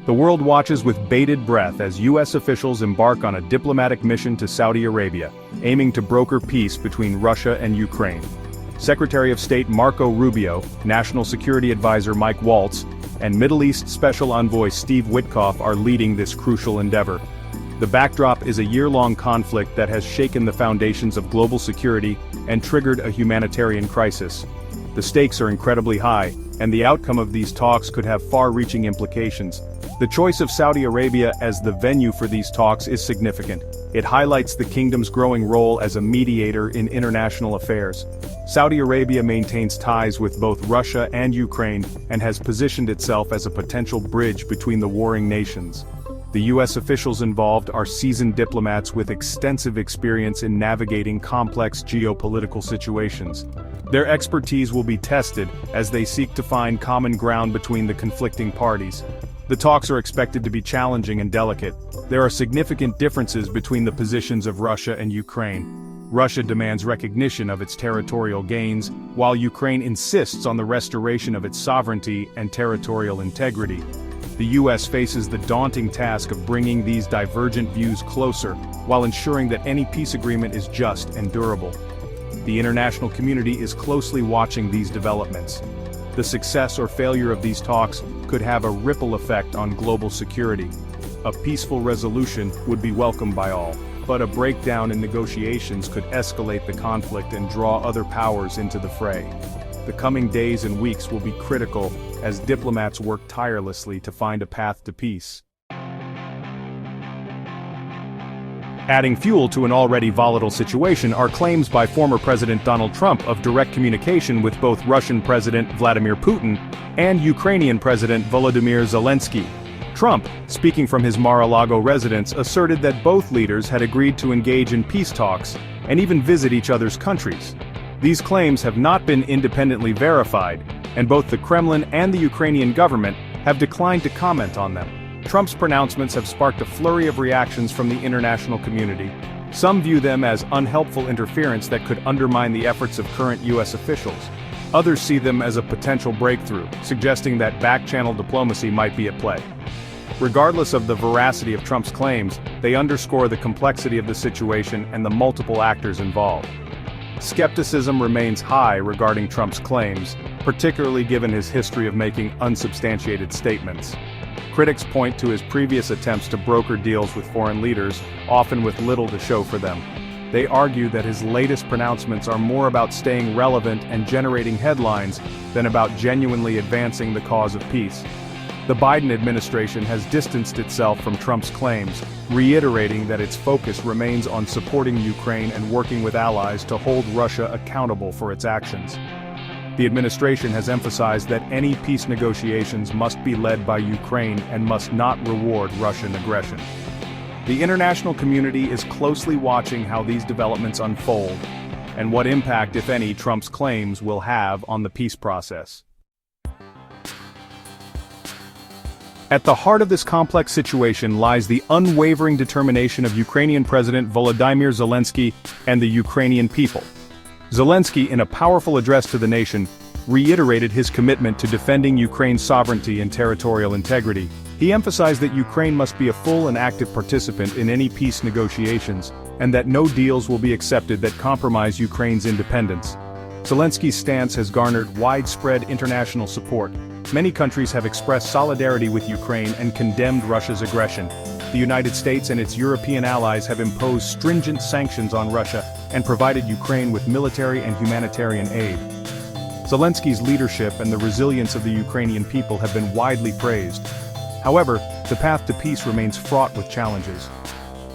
The world watches with bated breath as U.S. officials embark on a diplomatic mission to Saudi Arabia, aiming to broker peace between Russia and Ukraine. Secretary of State Marco Rubio, National Security Advisor Mike Waltz, and Middle East Special Envoy Steve Witkoff are leading this crucial endeavor. The backdrop is a year-long conflict that has shaken the foundations of global security and triggered a humanitarian crisis. The stakes are incredibly high, and the outcome of these talks could have far-reaching implications. The choice of Saudi Arabia as the venue for these talks is significant. It highlights the kingdom's growing role as a mediator in international affairs. Saudi Arabia maintains ties with both Russia and Ukraine and has positioned itself as a potential bridge between the warring nations. The U.S. officials involved are seasoned diplomats with extensive experience in navigating complex geopolitical situations. Their expertise will be tested as they seek to find common ground between the conflicting parties. The talks are expected to be challenging and delicate. There are significant differences between the positions of Russia and Ukraine. Russia demands recognition of its territorial gains, while Ukraine insists on the restoration of its sovereignty and territorial integrity. The U.S. faces the daunting task of bringing these divergent views closer, while ensuring that any peace agreement is just and durable. The international community is closely watching these developments. The success or failure of these talks could have a ripple effect on global security. A peaceful resolution would be welcomed by all, but a breakdown in negotiations could escalate the conflict and draw other powers into the fray. The coming days and weeks will be critical as diplomats work tirelessly to find a path to peace. Adding fuel to an already volatile situation are claims by former President Donald Trump of direct communication with both Russian President Vladimir Putin and Ukrainian President Volodymyr Zelensky. Trump, speaking from his Mar-a-Lago residence, asserted that both leaders had agreed to engage in peace talks and even visit each other's countries. These claims have not been independently verified, and both the Kremlin and the Ukrainian government have declined to comment on them. Trump's pronouncements have sparked a flurry of reactions from the international community. Some view them as unhelpful interference that could undermine the efforts of current U.S. officials. Others see them as a potential breakthrough, suggesting that back-channel diplomacy might be at play. Regardless of the veracity of Trump's claims, they underscore the complexity of the situation and the multiple actors involved. Skepticism remains high regarding Trump's claims, particularly given his history of making unsubstantiated statements. Critics point to his previous attempts to broker deals with foreign leaders, often with little to show for them. They argue that his latest pronouncements are more about staying relevant and generating headlines than about genuinely advancing the cause of peace. The Biden administration has distanced itself from Trump's claims, reiterating that its focus remains on supporting Ukraine and working with allies to hold Russia accountable for its actions. The administration has emphasized that any peace negotiations must be led by Ukraine and must not reward Russian aggression. The international community is closely watching how these developments unfold, and what impact, if any, Trump's claims will have on the peace process. At the heart of this complex situation lies the unwavering determination of Ukrainian President Volodymyr Zelensky and the Ukrainian people. Zelensky, in a powerful address to the nation, reiterated his commitment to defending Ukraine's sovereignty and territorial integrity. He emphasized that Ukraine must be a full and active participant in any peace negotiations, and that no deals will be accepted that compromise Ukraine's independence. Zelensky's stance has garnered widespread international support. Many countries have expressed solidarity with Ukraine and condemned Russia's aggression. The United States and its European allies have imposed stringent sanctions on Russia and provided Ukraine with military and humanitarian aid. Zelensky's leadership and the resilience of the Ukrainian people have been widely praised. However, the path to peace remains fraught with challenges.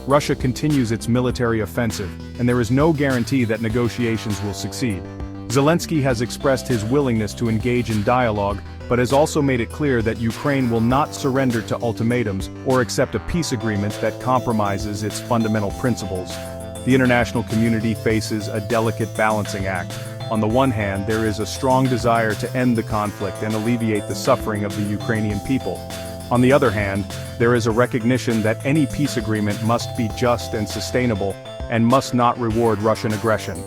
Russia continues its military offensive, and there is no guarantee that negotiations will succeed. Zelensky has expressed his willingness to engage in dialogue, but has also made it clear that Ukraine will not surrender to ultimatums or accept a peace agreement that compromises its fundamental principles. The international community faces a delicate balancing act. On the one hand, there is a strong desire to end the conflict and alleviate the suffering of the Ukrainian people. On the other hand, there is a recognition that any peace agreement must be just and sustainable, and must not reward Russian aggression.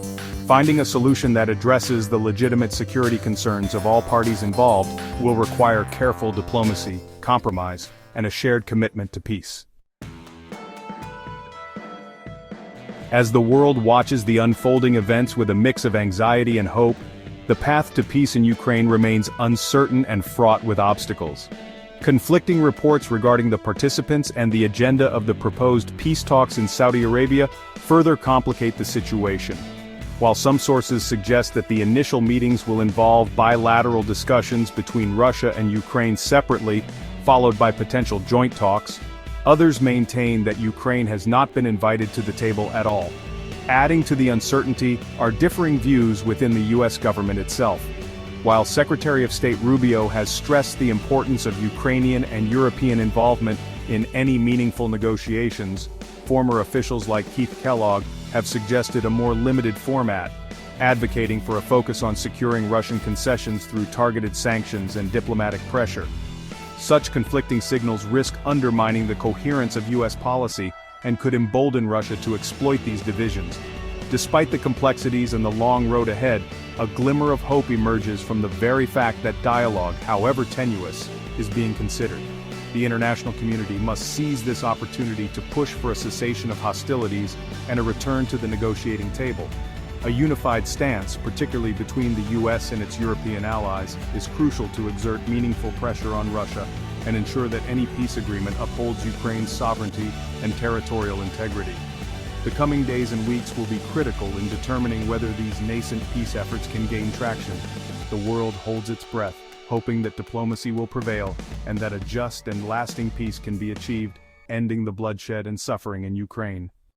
Finding a solution that addresses the legitimate security concerns of all parties involved will require careful diplomacy, compromise, and a shared commitment to peace. As the world watches the unfolding events with a mix of anxiety and hope, the path to peace in Ukraine remains uncertain and fraught with obstacles. Conflicting reports regarding the participants and the agenda of the proposed peace talks in Saudi Arabia further complicate the situation. While some sources suggest that the initial meetings will involve bilateral discussions between Russia and Ukraine separately, followed by potential joint talks, others maintain that Ukraine has not been invited to the table at all. Adding to the uncertainty are differing views within the U.S. government itself. While Secretary of State Rubio has stressed the importance of Ukrainian and European involvement in any meaningful negotiations, former officials like Keith Kellogg have suggested a more limited format, advocating for a focus on securing Russian concessions through targeted sanctions and diplomatic pressure. Such conflicting signals risk undermining the coherence of U.S. policy and could embolden Russia to exploit these divisions. Despite the complexities and the long road ahead, a glimmer of hope emerges from the very fact that dialogue, however tenuous, is being considered. The international community must seize this opportunity to push for a cessation of hostilities and a return to the negotiating table. A unified stance, particularly between the U.S. and its European allies, is crucial to exert meaningful pressure on Russia and ensure that any peace agreement upholds Ukraine's sovereignty and territorial integrity. The coming days and weeks will be critical in determining whether these nascent peace efforts can gain traction. The world holds its breath, hoping that diplomacy will prevail and that a just and lasting peace can be achieved, ending the bloodshed and suffering in Ukraine.